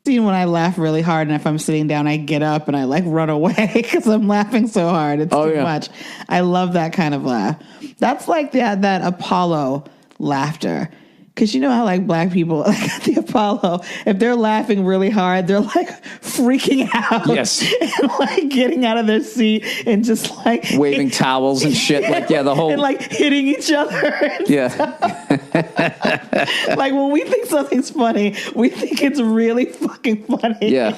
When I laugh really hard, and if I'm sitting down, I get up and I like run away because I'm laughing so hard. It's too much. I love that kind of laugh. That's like that Apollo laughter. Because you know how like black people like at the Apollo, if they're laughing really hard, they're like freaking out. Yes. And like getting out of their seat and just like waving towels and shit. Like, the whole. And like hitting each other. Like when we think something's funny, we think it's really fucking funny. Yeah.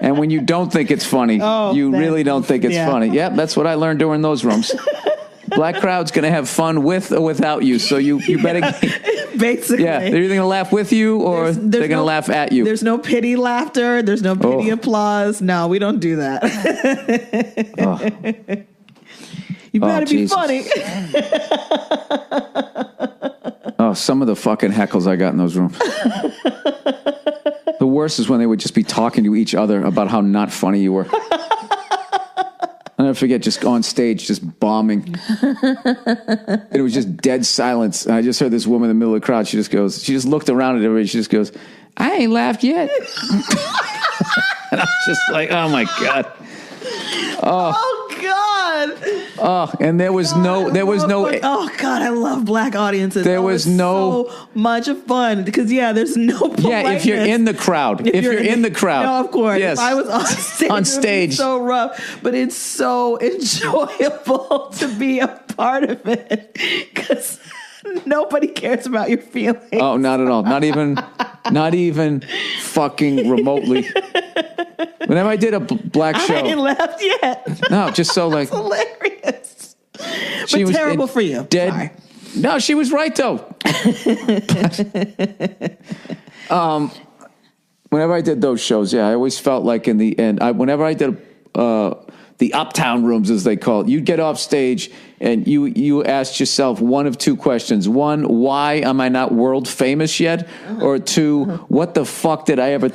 And when you don't think it's funny, you really don't think it's funny. Yeah, that's what I learned during those rooms. Black crowd's going to have fun with or without you. So you better. Basically. Yeah. They're either going to laugh with you or they're going to laugh at you. There's no pity laughter. There's no pity applause. No, we don't do that. You better be funny. Some of the fucking heckles I got in those rooms. The worst is when they would just be talking to each other about how not funny you were. I'll never forget just on stage, just bombing. It was just dead silence. And I just heard this woman in the middle of the crowd. She just looked around at everybody. She just goes, I ain't laughed yet. And I was just like, oh my God. Oh God. Oh, and there was no. Oh God, I love black audiences. There was no so much fun because there's no politeness. Yeah, if you're in the crowd. If you're in the crowd. No, of course. Yes. If I was on stage, it's so rough, but it's so enjoyable to be a part of it because nobody cares about your feelings. Oh, not at all. Not even fucking remotely. Whenever I did a black show, I ain't laughed yet. No, just so like hilarious. But terrible for you. Dead. Sorry. No, she was right though. Whenever I did those shows, I always felt like in the end, whenever I did the uptown rooms, as they call it, you'd get off stage and you asked yourself one of two questions. One, why am I not world famous yet? Or two, what the fuck did I ever,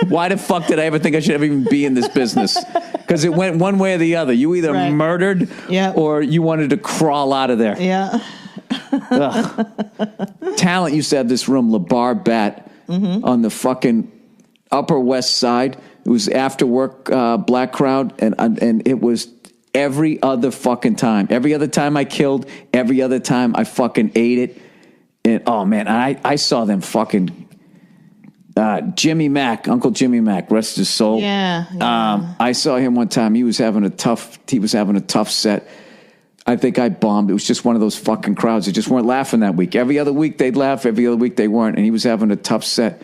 why the fuck did I ever think I should ever even be in this business? Because it went one way or the other. You either murdered or you wanted to crawl out of there. Yeah. Talent used to have this room, LeBar Bat, on the fucking Upper West Side. It was after work, black crowd, and it was every other fucking time. Every other time I killed, every other time I fucking ate it. And oh man, I saw them fucking Jimmy Mack, Uncle Jimmy Mack, rest his soul. Yeah. I saw him one time. He was having a tough set. I think I bombed. It was just one of those fucking crowds that just weren't laughing that week. Every other week they'd laugh, every other week they weren't, and he was having a tough set.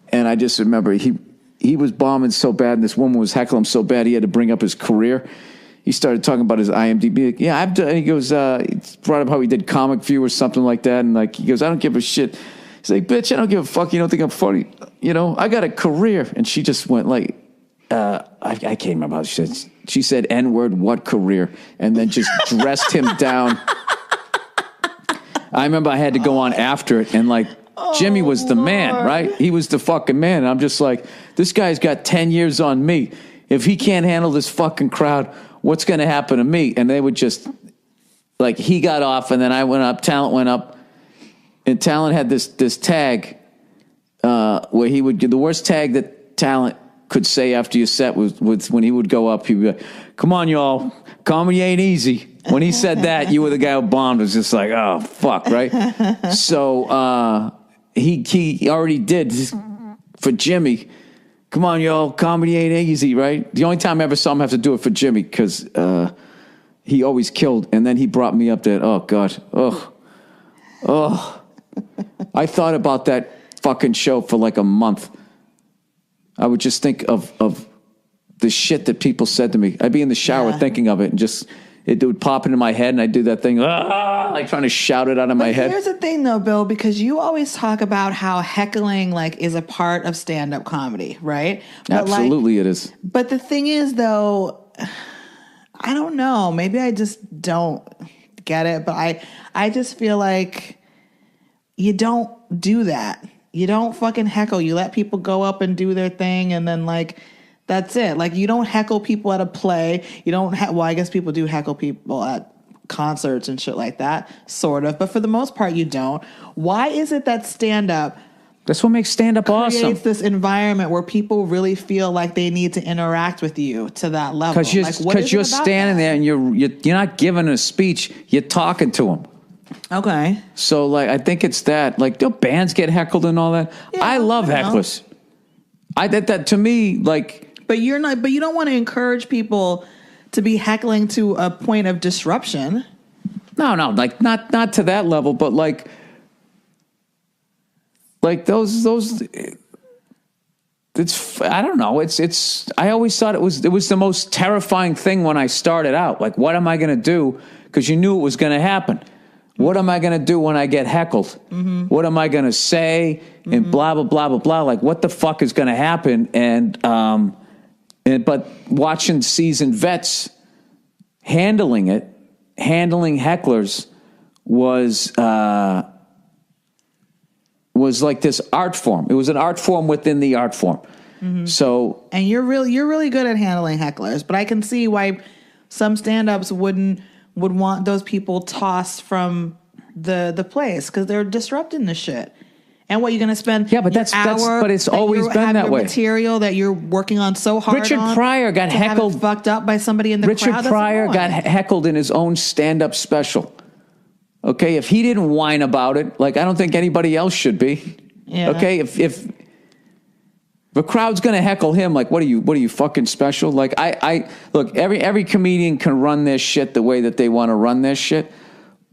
And I just remember he was bombing so bad, and this woman was heckling him so bad he had to bring up his career. He started talking about his IMDb. Yeah, I've done. He goes, he brought up how he did Comic View or something like that, and like he goes, I don't give a shit. He's like, bitch, I don't give a fuck. You don't think I'm funny? You know, I got a career. And she just went like, I can't remember how she said. She said N-word, what career? And then just dressed him down. I remember I had to go on after it, and like. Jimmy was the man, right? He was the fucking man. And I'm just like, this guy's got 10 years on me. If he can't handle this fucking crowd, what's going to happen to me? And they would just, like, he got off, and then I went up, Talent went up, and Talent had this tag where he would give the worst tag that Talent could say after your set was when he would go up, he'd be like, come on, y'all, comedy ain't easy. When he said that, you were the guy who bombed. It was just like, oh, fuck, right? So, he already did for Jimmy. Come on, y'all. Comedy ain't easy, right? The only time I ever saw him have to do it for Jimmy because he always killed. And then he brought me up there. Oh, God. Oh. I thought about that fucking show for like a month. I would just think of the shit that people said to me. I'd be in the shower thinking of it and just... It would pop into my head, and I'd do that thing, like trying to shout it out of my head. Here's the thing, though, Bill, because you always talk about how heckling, like, is a part of stand-up comedy, right? But absolutely, it is. But the thing is, though, I don't know. Maybe I just don't get it, but I just feel like you don't do that. You don't fucking heckle. You let people go up and do their thing, and then, like... That's it. Like, you don't heckle people at a play. You don't well, I guess people do heckle people at concerts and shit like that, sort of. But for the most part, you don't. Why is it that stand-up That's what makes stand-up awesome. Creates this environment where people really feel like they need to interact with you to that level. Because you're standing there and you're not giving a speech, you're talking to them. Okay. So, like, I think it's that. Like, bands get heckled and all that. Yeah, I love hecklers. That to me, like... But you don't want to encourage people to be heckling to a point of disruption. No, like, not to that level, but, like those... It's... I don't know. It's... I always thought it was the most terrifying thing when I started out. Like, what am I going to do? Because you knew it was going to happen. What am I going to do when I get heckled? Mm-hmm. What am I going to say? And blah, blah, blah, blah, blah. Like, what the fuck is going to happen? But watching seasoned vets handling hecklers was like this art form. It was an art form within the art form. Mm-hmm. So, and you're really good at handling hecklers, but I can see why some stand-ups would want those people tossed from the place because they're disrupting the shit. And what you're going to spend? Yeah, but it's always been that way. Material that you're working on so hard. Richard Pryor got heckled, fucked up by somebody in the crowd. Richard Pryor got heckled in his own stand-up special. Okay, if he didn't whine about it, like I don't think anybody else should be. Yeah. Okay, if the crowd's going to heckle him, like what are you fucking special? Like I look, every comedian can run their shit the way that they want to run their shit,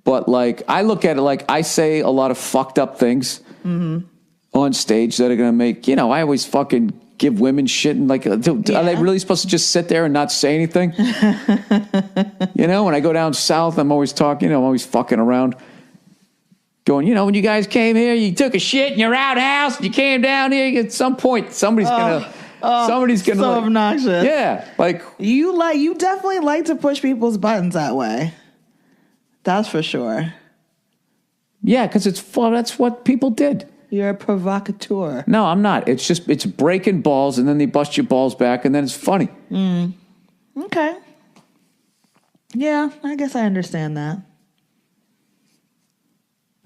but like I look at it like I say a lot of fucked up things on stage that are going to make, I always fucking give women shit and like, are they really supposed to just sit there and not say anything? When I go down south, I'm always talking, I'm always fucking around. Going, when you guys came here, you took a shit in your outhouse, and you came down here. At some point, somebody's gonna. So obnoxious. Yeah, like you definitely like to push people's buttons that way. That's for sure. Yeah, because it's fun. That's what people did. You're a provocateur. No, I'm not. It's breaking balls, and then they bust your balls back, and then it's funny. Okay. Yeah, I guess I understand that.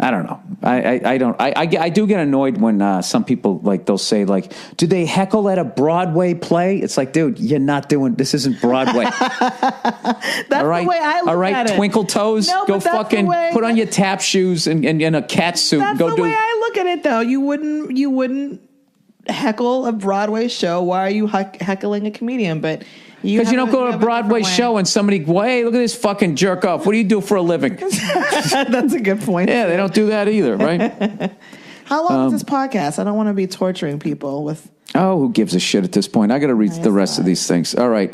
I don't know. I do get annoyed when some people like they'll say like, "Do they heckle at a Broadway play?" It's like, dude, you're not doing. This isn't Broadway. That's all right? The way I look at it. Twinkle toes. No, go fucking put on your tap shoes and a cat suit. That's and go the way I look at it, though. You wouldn't heckle a Broadway show. Why are you heckling a comedian? But because you don't go to a Broadway show and somebody, hey, look at this fucking jerk off. What do you do for a living? That's a good point. Yeah, they don't do that either, right? How long is this podcast? I don't want to be torturing people with... Oh, who gives a shit at this point? I got to read the rest of these things. All right.